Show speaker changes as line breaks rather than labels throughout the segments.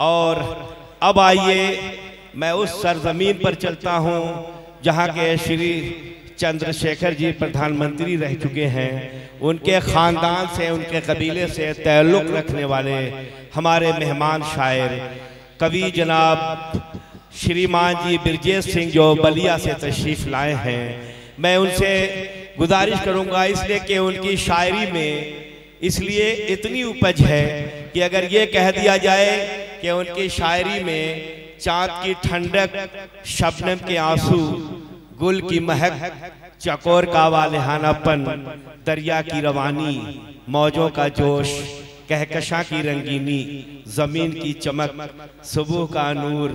और अब आइए मैं उस सरजमीन पर चलता हूँ जहाँ के श्री चंद्रशेखर जी प्रधानमंत्री रह चुके हैं। उनके ख़ानदान से, उनके कबीले से ताल्लुक़ रखने वाले हमारे मेहमान शायर कवि जनाब श्रीमान जी बिरजेश सिंह जो बलिया से तशरीफ़ लाए हैं। मैं उनसे गुजारिश करूंगा इसलिए कि उनकी शायरी में इसलिए इतनी उपज है कि अगर ये कह दिया जाए कि उनकी शायरी में चाँद की ठंडक, शबनम के आंसू, गुल की महक, चकोर का वालेहानापन, दरिया की रवानी, मौजों का जोश, कहकशा की रंगीनी, ज़मीन की चमक, सुबह का नूर,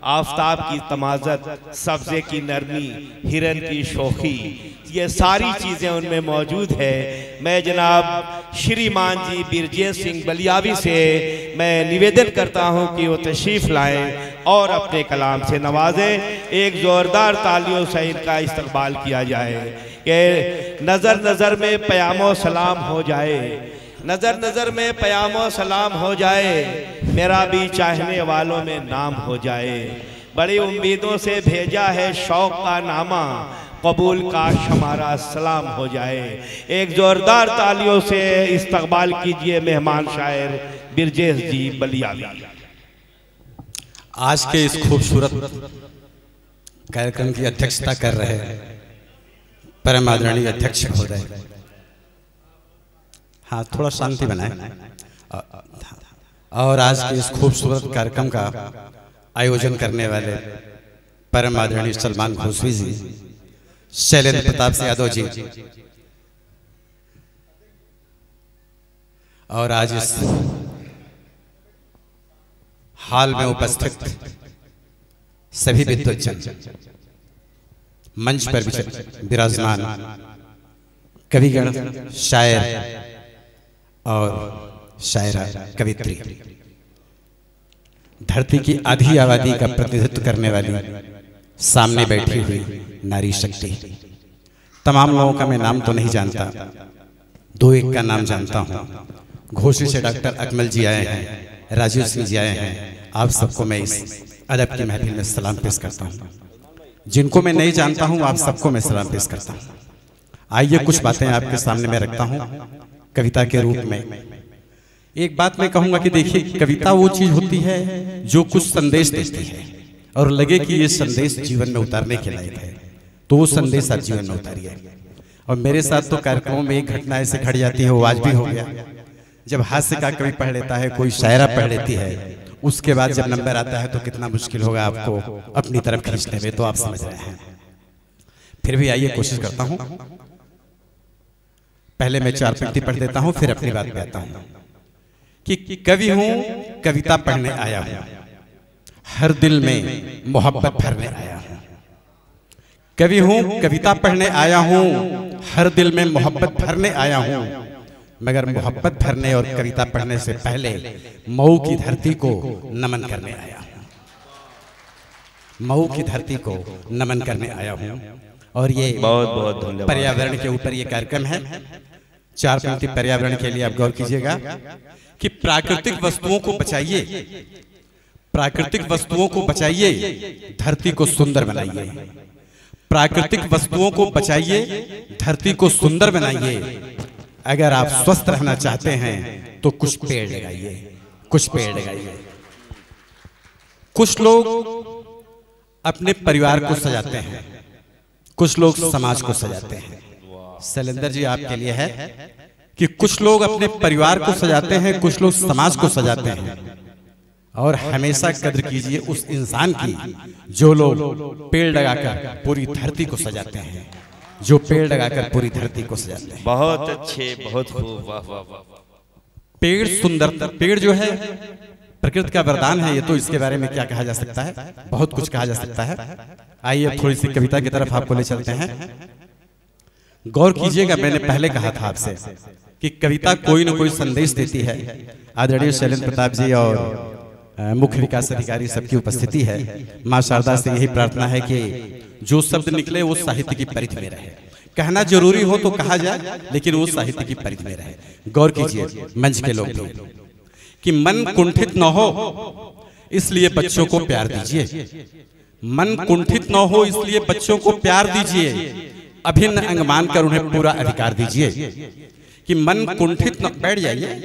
आफताब की तमाज़त, सब्ज़े की नरमी, हिरन की शोखी, ये सारी चीज़ें उनमें मौजूद है। मैं जनाब श्रीमान जी बिरजेश सिंह बलियावी से मैं निवेदन करता हूं कि वो तशरीफ़ लाएं और अपने कलाम से नवाजें। एक ज़ोरदार तालियों से इनका इस्तकबाल किया जाए कि नज़र नज़र में प्यामो सलाम हो जाए, नज़र नज़र में प्यामो सलाम हो जाए, मेरा भी चाहने वालों में नाम हो जाए। बड़ी उम्मीदों से भेजा है शौक़ का नामा, कबूल काश हमारा सलाम हो जाए। एक ज़ोरदार तालियों से इस्तकबाल कीजिए मेहमान शायर बिरजेश जी बलियावी।
आज के इस खूबसूरत कार्यक्रम की अध्यक्षता कर रहे परम आदरणीय अध्यक्ष महोदय, हाँ थोड़ा शांति बनाए, और आज के इस खूबसूरत कार्यक्रम का आयोजन करने वाले परम आदरणीय सलमान घोसवी जी, शैलेंद्र प्रताप यादव जी, और आज इस हाल में उपस्थित सभी विद्वज्जन, मंच पर विराजमान कविगण, शायर और शायरा, कवित्री, धरती की आधी आबादी का प्रतिनिधित्व करने वाली सामने बैठी हुई नारी शक्ति, तमाम लोगों का मैं नाम तो नहीं जानता, दो एक का नाम जानता हूँ। घोषी से डॉक्टर अकमल जी आए हैं, राजीव सिंह जी आए हैं। आप सबको मैं इस अदब की महफिल में सलाम पेश करता हूँ। जिनको मैं नहीं जानता हूँ आप सबको मैं सलाम पेश करता हूँ। आइए कुछ बातें आपके सामने मैं रखता हूँ कविता के रूप में। एक बात मैं कहूँगा कि देखिए, कविता वो चीज़ होती है जो कुछ संदेश देती है और लगे कि ये संदेश जीवन में उतारने के लायक है, तो वो संदेश आप जीवन में उतारिए। और मेरे साथ तो कार्यक्रमों में एक घटना ऐसे खड़ी जाती है, वो आज भी हो गया। जब हास्य का कवि पढ़ लेता है, कोई शायरा पढ़ लेती है, उसके बाद जब नंबर आता है तो कितना मुश्किल होगा आपको अपनी तरफ खींचने में, तो आप समझ रहे हैं। फिर भी आइए कोशिश करता हूँ। पहले मैं चार पंक्ति पढ़ देता हूँ, फिर अपनी बात पे आता हूँ कि कवि हूँ, कविता पढ़ने आया हूँ, हर दिल में मोहब्बत भरने आया हूँ। कवि हूँ, कविता पढ़ने आया हूँ, हर दिल में मोहब्बत भरने आया हूँ, मगर मोहब्बत भरने और कविता पढ़ने से पहले मऊ की धरती को नमन करने आया हूँ। मऊ की धरती को नमन करने आया हूँ। और ये
बहुत बहुत धन्यवाद।
पर्यावरण के ऊपर ये कार्यक्रम है। चार पंक्ति पर्यावरण के लिए आप गौर कीजिएगा कि प्राकृतिक वस्तुओं को बचाइए, प्राकृतिक वस्तुओं को बचाइए, धरती को सुंदर बनाइए। प्राकृतिक वस्तुओं को बचाइए, धरती को सुंदर बनाइए। अगर आप स्वस्थ रहना चाहते हैं तो कुछ पेड़ लगाइए, कुछ पेड़ लगाइए। कुछ लोग अपने परिवार को सजाते हैं, कुछ लोग समाज को सजाते हैं। शैलेंद्र जी आपके लिए है कि कुछ लोग अपने परिवार को सजाते हैं, कुछ लोग समाज को सजाते हैं। और हमेशा कद्र कीजिए उस इंसान की जो लोग पेड़ लगाकर पूरी धरती को सजाते हैं, जो पेड़ लगाकर पूरी धरती को सजाते हैं।
बहुत अच्छे, बहुत खूब, वाह वाह वाह।
पेड़ सुंदरता, पेड़ जो है प्रकृति का वरदान है। ये तो इसके बारे में क्या कहा जा सकता है, बहुत कुछ कहा जा सकता है। आइए थोड़ी सी कविता की तरफ आपको ले चलते हैं। गौर कीजिएगा, मैंने पहले कहा था आपसे कि कविता कोई न कोई संदेश देती है। आदरणीय शैलेंद्र प्रताप जी और मुख्य विकास अधिकारी सबकी उपस्थिति है। माँ शारदा से यही प्रार्थना है कि जो शब्द निकले वो साहित्य की परिधि में रहे। कहना जरूरी हो तो कहा जाए, लेकिन वो साहित्य की परिधि में रहे। गौर कीजिए मंच के लोग भी कि मन कुंठित न हो, इसलिए बच्चों को प्यार दीजिए। मन कुंठित न हो इसलिए बच्चों को प्यार दीजिए। अभिन्न अंग मानकर उन्हें पूरा अधिकार दीजिए। कि मन कुंठित न, बैठ जाइए,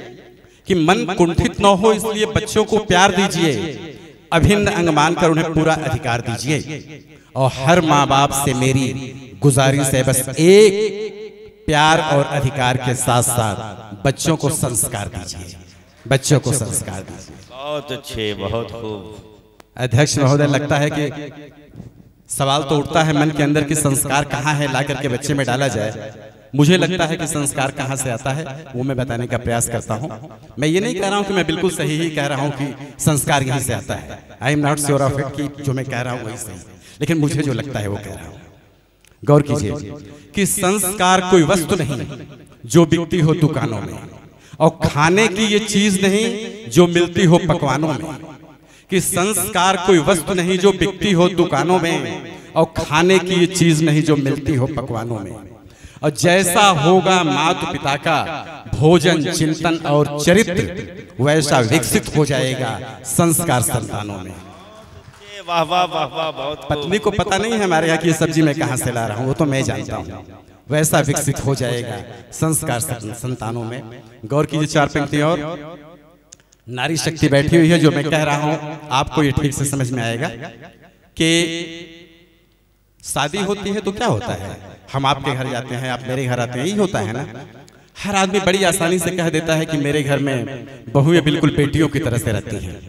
कि मन कुंठित न हो इसलिए बच्चों को प्यार दीजिए। अभिन्न अंग मानकर उन्हें पूरा अधिकार दीजिए। और हर माँ बाप से मेरी गुजारिश है बस एक, प्यार और अधिकार के साथ साथ बच्चों को संस्कार दीजिए। बच्चों को संस्कार दीजिए।
बहुत अच्छे, बहुत खूब।
अध्यक्ष महोदय, लगता है कि सवाल तो उठता है मन के अंदर कि संस्कार कहाँ है, ला करके बच्चे में डाला जाए। मुझे लगता है कि संस्कार कहाँ से आता है वो मैं बताने का प्रयास करता हूँ। मैं ये नहीं कह रहा हूँ कि मैं बिल्कुल सही ही कह रहा हूँ कि संस्कार यहीं से आता है। I am not sure of it कि जो मैं कह रहा हूँ वही सही, लेकिन मुझे जो लगता है वो कह रहा हूँ। गौर कीजिए कि संस्कार कोई वस्तु नहीं जो बिकती हो दुकानों में, और खाने की ये चीज नहीं जो मिलती हो पकवानों में। कि संस्कार कोई वस्तु नहीं जो बिकती हो दुकानों में, और खाने की ये चीज नहीं जो मिलती हो पकवानों में। और जैसा होगा माता पिता का भोजन, चिंतन और चरित्र, वैसा विकसित हो जाएगा संस्कार संतानों में।
वाह वाह वाह वाह, बहुत।
पत्नी को पता नहीं है हमारे यहाँ की सब्जी मैं कहाँ से ला रहा हूँ, वो तो मैं जानता हूँ। वैसा विकसित हो जाएगा संस्कार संतानों में। गौर कीजिए, चार पंक्ति और। नारी शक्ति बैठी हुई है, जो मैं कह रहा हूँ आपको ये ठीक से समझ में आएगा कि शादी होती है तो क्या होता है, हम आपके घर जाते हैं, आप मेरे घर आते हैं, यही होता है ना। हर आदमी बड़ी आसानी से कह देता है कि मेरे घर में बहुएं बिल्कुल बेटियों की तरह से रहती हैं।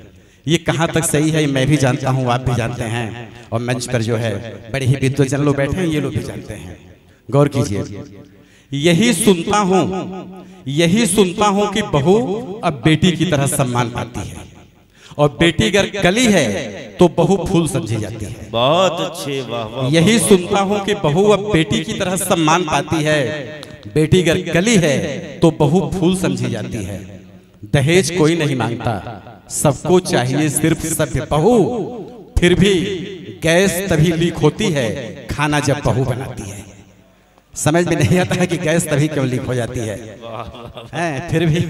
ये कहाँ तक सही है मैं भी जानता हूँ, आप भी जानते हैं, और मंच पर जो है बड़े ही विद्वजन लोग बैठे हैं, ये लोग भी जानते हैं। गौर कीजिए, यही सुनता हूँ कि बहू अब बेटी की तरह सम्मान पाती है, और बेटी अगर कली है तो बहू फूल समझी जाती है।
बहुत अच्छे, वाह वाह।
यही सुनता हूँ कि बहू अब बेटी की तरह सम्मान पाती है, बेटी अगर कली है तो बहू फूल समझी जाती है। दहेज कोई नहीं मांगता, सबको चाहिए सिर्फ सभ्य बहू। फिर भी गैस तभी लीक होती है खाना जब बहू बनाती है। समझ में नहीं आता है कि गैस तभी क्यों लीक हो जाती है। फिर भी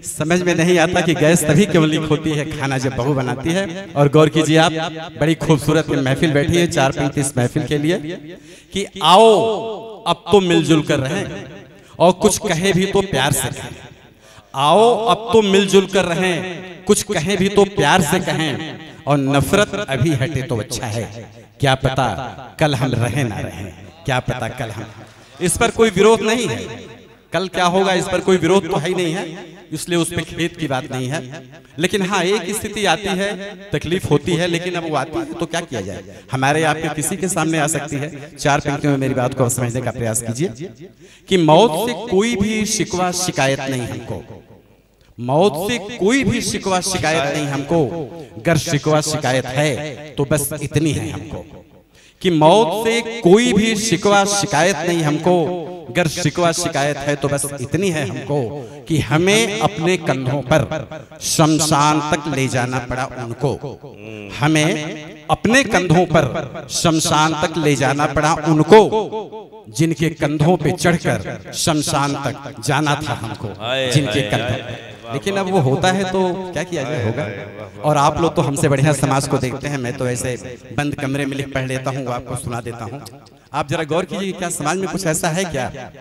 समझ में नहीं आता कि गैस तभी क्यों लीक होती है खाना जब बहू बनाती है। और गौर कीजिए आप, बड़ी खूबसूरत महफिल बैठी है चार पंक्ति इस महफिल के लिए कि आओ अब तो मिलजुल कर रहें, और कुछ कहे भी तो प्यार से कहें। आओ अब तो मिलजुल कर रहें, कुछ कहें भी तो प्यार से कहें, और नफरत अभी हटे तो अच्छा है। क्या पता कल हम रहे ना रहे, क्या पता कल हम। इस पर कोई विरोध नहीं है, कल क्या होगा इस पर कोई विरोध तो है ही नहीं है, इसलिए उस पर खेद की बात नहीं है। लेकिन हाँ, एक स्थिति आती है, तकलीफ होती है, लेकिन अब वो आती है तो क्या किया जाए। हमारे आपके किसी के सामने आ सकती है। चार पंक्तियों में मेरी बात को समझने का प्रयास कीजिए कि मौत से कोई भी शिकवा शिकायत नहीं हमको, मौत से कोई भी शिकवा शिकायत नहीं हमको। अगर शिकवा शिकायत है तो बस इतनी है हमको कि मौत से कोई भी शिकवा शिकायत नहीं हमको। अगर शिकवा शिकायत है तो बस इतनी है हमको कि हमें अपने कंधों पर शमशान तक ले जाना पड़ा उनको। हमें अपने कंधों पर शमशान तक ले जाना पड़ा उनको, जिनके कंधों पे चढ़कर शमशान तक जाना था हमको, जिनके कंधों। लेकिन अब वो होता है तो क्या किया जाए, होगा। और आप लोग तो हमसे बढ़िया समाज को देखते हैं, मैं तो ऐसे बंद कमरे में लिख पढ़ लेता हूँ, आपको सुना देता हूँ। आप जरा गौर कीजिए, क्या समाज में कुछ ऐसा है क्या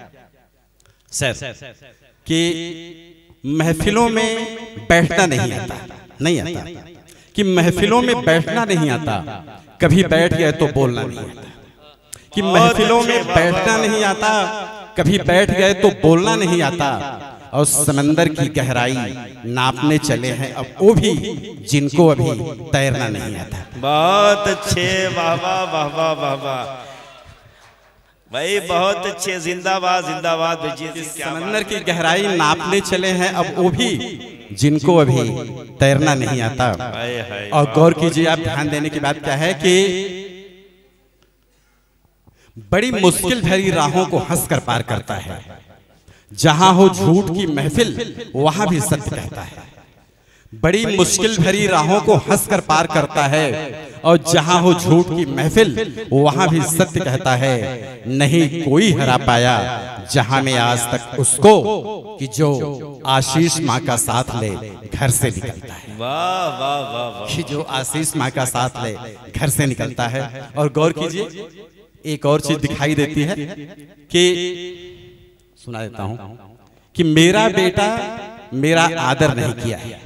सर कि महफिलों में बैठना नहीं आता, नहीं आता, कि महफिलों में बैठना नहीं आता, कभी बैठ गए तो बोलना नहीं आता। कि महफिलों में बैठना नहीं आता, कभी बैठ गए तो बोलना नहीं आता, और समंदर की गहराई नापने चले हैं अब वो भी, जिनको अभी तैरना नहीं आता।
बहुत अच्छे, वाह वाह वाह वाह वाह वाह भाई, बहुत अच्छे। जिंदाबाद जिंदाबाद।
समंदर की गहराई नापने चले हैं अब वो भी, जिनको अभी तैरना नहीं आता। और गौर कीजिए आप, ध्यान देने की बात क्या है कि बड़ी मुश्किल भरी राहों को हंसकर पार करता है। जहां हो झूठ की महफिल वहां भी सत्य कहता है। बड़ी मुश्किल भरी राहों को हंसकर पार करता है, और जहां हो झूठ की महफिल वहां भी सत्य कहता है। नहीं कोई हरा पाया जहां में आज तक उसको कि जो आशीष माँ का साथ ले घर से निकलता है।
वाह वाह वाह वाह।
कि जो आशीष माँ का साथ ले घर से निकलता है। और गौर कीजिए एक और चीज दिखाई देती है कि सुना देता हूं कि मेरा बेटा मेरा आदर नहीं किया है,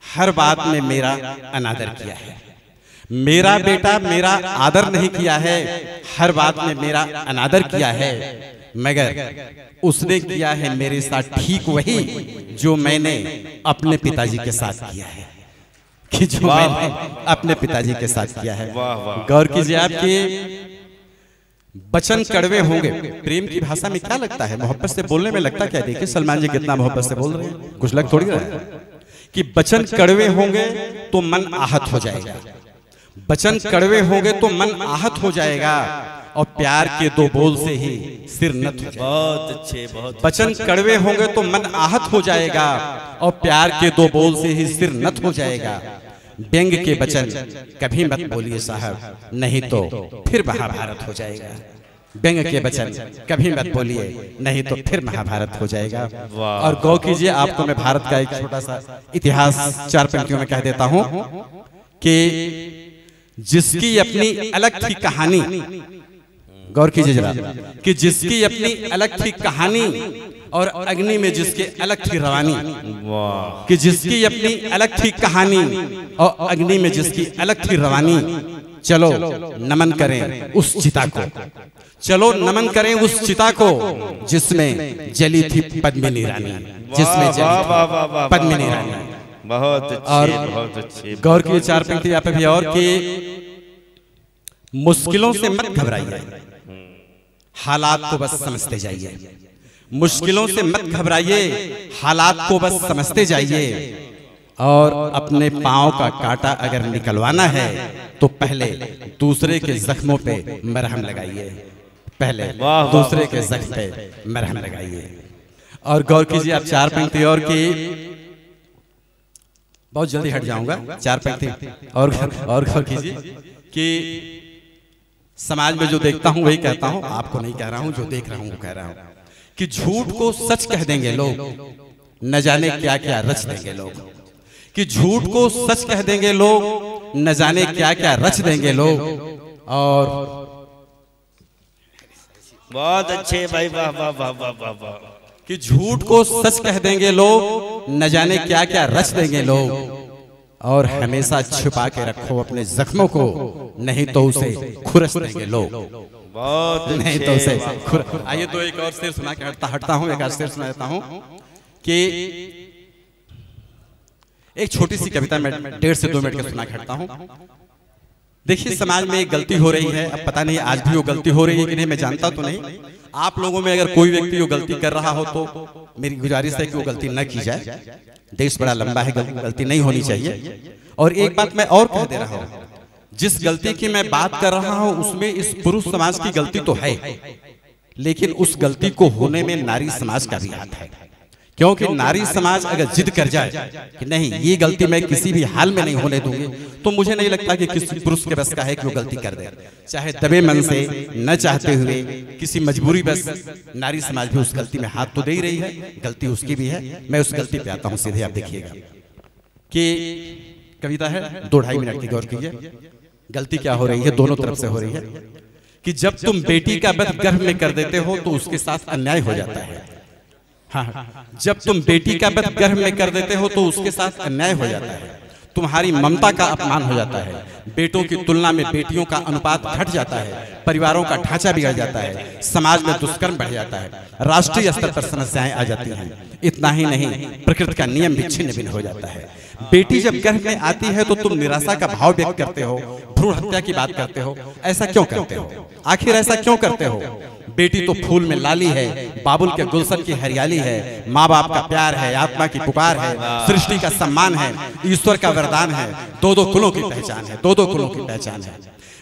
हर बात में मेरा अनादर किया है। मेरा बेटा मेरा आदर नहीं किया है, हर बात में मेरा अनादर किया है, मगर उसने किया है मेरे साथ ठीक वही जो मैंने अपने पिताजी के साथ किया है। कि जो मैंने अपने पिताजी के साथ किया है। गौर कीजिए आपके वचन कड़वे होंगे। प्रेम की भाषा में क्या लगता है, मोहब्बत से बोलने में लगता क्या है। देखिए सलमान जी कितना मोहब्बत से बोल रहे हैं, कुछ लग थोड़ी रहा है कि वचन कड़वे होंगे तो मन आहत हो जाएगा, वचन कड़वे होंगे तो मन आहत हो जाएगा, और प्यार के दो बोल से ही सिर नत हो जाएगा।
बहुत अच्छे, बहुत
वचन कड़वे होंगे तो मन आहत हो जाएगा, और प्यार के दो बोल से ही सिर नत हो जाएगा। व्यंग के वचन कभी मत बोलिए साहब, नहीं तो फिर महाभारत हो जाएगा। व्यंग के वचन कभी मत बोलिए, नहीं तो फिर महाभारत हो जाएगा। और गौर कीजिए, आपको मैं भारत का एक छोटा सा इतिहास 4 पंक्तियों में कह देता हूं कि जिसकी अपनी अलग थी कहानी, गौर कीजिए जरा, कि जिसकी अपनी अलग थी कहानी और अग्नि में जिसके अलग थी रवानी। कि जिसकी अपनी अलग थी कहानी और अग्नि में जिसकी अलग थी रवानी, चलो नमन करें उस चिता को, चलो नमन करें उस चिता को जिसमें जली थी पद्मिनी रानी, जिसमें जली थी पद्मिनी रानी।
बहुत अच्छे, बहुत अच्छे।
गौर की 4 पंक्ति यहाँ पे भी और कि मुश्किलों से मत घबराइए, हालात को बस समझते जाइए। मुश्किलों से मत घबराइए, हालात को बस समझते जाइए। और अपने पांव का कांटा अगर निकलवाना है तो पहले दूसरे के जख्मों पे मरहम लगाइए, पहले दूसरे के जख्म पे मरहम लगाइए। और गौर कीजिए आप 4 पंक्ति और की, बहुत जल्दी हट जाऊंगा 4 पंक्ति और गौर कीजिए कि समाज में जो देखता हूं वही कहता हूं, आपको नहीं कह रहा हूं, जो देख रहा हूं वो कह रहा हूं कि झूठ को सच कह देंगे लोग, न जाने क्या क्या रच देंगे लोग। कि झूठ को सच कह देंगे लोग, न जाने क्या क्या रच देंगे लोग। और
बहुत अच्छे भाई, वाह वाह वाह वाह वाह वाह।
कि झूठ को सच कह देंगे लोग, न जाने क्या क्या रच देंगे लोग। और हमेशा छुपा के रखो अपने जख्मों को, नहीं तो उसे खुरस देंगे लोग।
बहुत
नहीं तो उसे आइए तो एक और शेर सुना के हटता हूं, एक और शेर सुना देता हूं कि एक छोटी सी कविता में 1.5 से 2 मिनट के सुना के हटता हूं। देखिए समाज में एक गलती हो रही है, अब पता नहीं आज भी वो गलती हो रही है कि नहीं, मैं जानता तो नहीं। आप लोगों में अगर कोई व्यक्ति वो गलती कर रहा हो तो मेरी गुजारिश है कि वो गलती न की जाए। देश बड़ा लंबा है, गलती नहीं होनी चाहिए। और एक बात मैं और कह दे रहा हूं, जिस गलती की मैं बात कर रहा हूं उसमें इस पुरुष समाज की गलती तो है, लेकिन उस गलती को होने में नारी समाज का भी हाथ है। क्योंकि नारी समाज अगर जिद कर जाए कि नहीं ये गलती मैं किसी भी हाल में नहीं होने दूंगी, तो मुझे नहीं लगता कि किसी पुरुष के बस का है कि वो गलती कर दे। चाहे दबे मन से, न चाहते हुए, किसी मजबूरी बस नारी समाज भी उस गलती में हाथ तो दे ही रही है, गलती उसकी भी है। मैं उस गलती पे आता हूं सीधे, आप देखिएगा कि कविता है 2-2.5 मिनट की, गौर कीजिए गलती क्या हो रही है, दोनों तरफ से हो रही है। कि जब तुम बेटी का वध गर्भ में कर देते हो तो उसके साथ अन्याय हो जाता है। हाँ, जब तुम बेटी का वध गर्भ में कर देते हो तो उसके साथ अन्याय हो जाता है। तुम्हारी ममता का अपमान हो जाता है, बेटों की तुलना में बेटियों का अनुपात घट जाता है, परिवारों का ढांचा बिगड़ जाता है, समाज में दुष्कर्म बढ़ जाता है, राष्ट्रीय स्तर पर समस्याएं आ जाती हैं। इतना ही नहीं, प्रकृति का नियम भी छिन्न भिन्न हो जाता है। बेटी जब गर्भ में आती है तो तुम निराशा का भाव व्यक्त करते हो, भ्रूण हत्या की बात करते हो। ऐसा क्यों करते हो? आखिर ऐसा क्यों करते हो? बेटी तो फूल में लाली है, बाबुल के गुलशन की हरियाली है, माँ बाप का प्यार है, आत्मा की पुकार है, सृष्टि का सम्मान है, ईश्वर का वरदान है, 2-2 कुलों की पहचान है, 2-2 कुलों की पहचान है।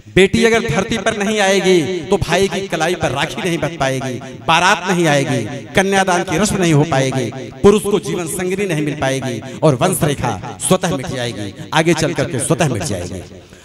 बेटी अगर धरती पर नहीं आएगी तो भाई की कलाई पर राखी नहीं बंध पाएगी, बारात नहीं आएगी, कन्यादान की रस्म नहीं हो पाएगी, पुरुष को जीवन संगिनी नहीं मिल पाएगी, और वंश रेखा स्वतः मिट जाएगी, आगे चल करके स्वतः मिट जाएगी।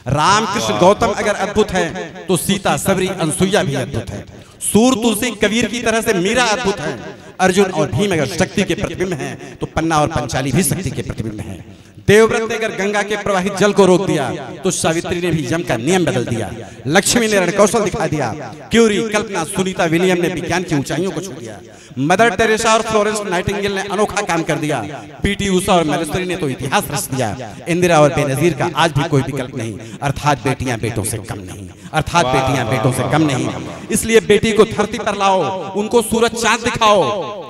राम कृष्ण गौतम अगर अद्भुत है तो सीता सबरी अनसुईया भी अद्भुत है। सूर तुलसी कबीर की तरह से मीरा अद्भुत है। अर्जुन और भीम अगर शक्ति के प्रतिबिंब हैं तो पन्ना और पंचाली भी शक्ति के प्रतिबिंब हैं। देवव्रत ने अगर गंगा के प्रवाहित जल को रोक दिया तो सावित्री ने भी यम का नियम बदल दिया। लक्ष्मी ने रणकौशल दिखा दिया। क्यूरी, कल्पना, सुनीता विलियम ने विज्ञान की ऊंचाइयों को छू दिया। मदर टेरेसा और फ्लोरेंस नाइटिंगेल ने अनोखा काम कर दिया। पीटी उषा और मैलेस्ट्री ने तो इतिहास रच दिया। इंदिरा और बेनजीर का आज भी कोई विकल्प नहीं। अर्थात बेटियां बेटों से कम नहीं, अर्थात बेटियां बेटों से कम नहीं। इसलिए बेटी को धरती पर लाओ, उनको सूरज चांद दिखाओ,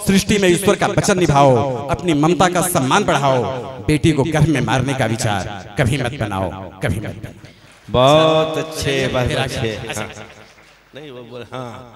सृष्टि में ईश्वर का वचन निभाओ, अपनी ममता का सम्मान बढ़ाओ। बेटी को गर्भ में मारने का विचार कभी मत बनाओ, कभी मत बनाओ।
बहुत अच्छे, बहुत अच्छे। हाँ। नहीं वो बोल, हाँ